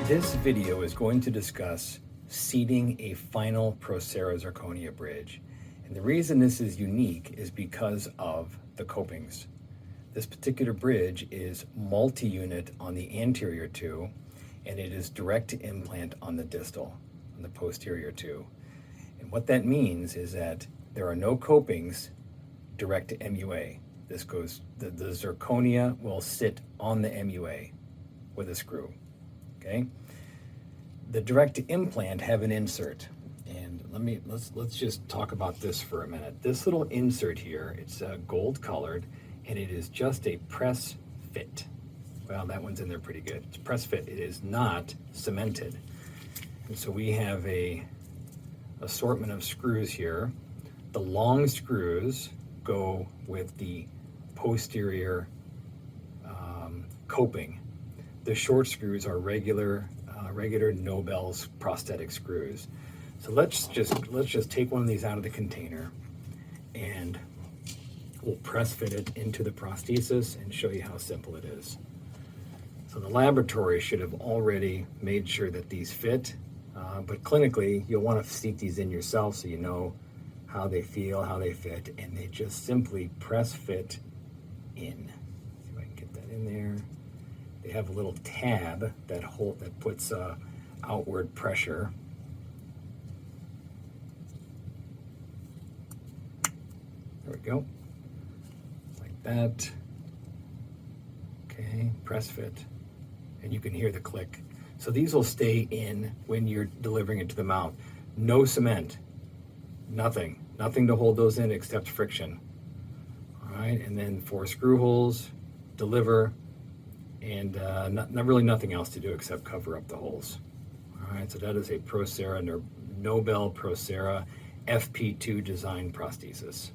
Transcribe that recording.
This video is going to discuss seating a final Procera Zirconia bridge. And the reason this is unique is because of the copings. This particular bridge is multi-unit on the anterior two, and it is direct to implant on the distal, on the posterior two. And what that means is that there are no copings direct to MUA. This goes, the zirconia will sit on the MUA with a screw, okay? The direct to implant have an insert, and let's just talk about this for a minute. This little insert here, it's gold colored, and it is just a press fit. Well, that one's in there pretty good. It's press fit. It is not cemented. And so we have a assortment of screws here. The long screws go with the posterior coping. The short screws are regular Nobel's prosthetic screws. So let's just take one of these out of the container, and we'll press fit it into the prosthesis and show you how simple it is. So the laboratory should have already made sure that these fit, but clinically you'll want to seat these in yourself so you know how they feel, how they fit, and they just simply press fit in. See if I can get that in there. They have a little tab that puts outward pressure. There we go, like that. Okay, press fit, and you can hear the click. So these will stay in when you're delivering it to the mouth. No cement, nothing to hold those in except friction. All right, and then 4 screw holes, deliver, and not really nothing else to do except cover up the holes. All right, so that is a Procera, Nobel Procera FP2 design prosthesis.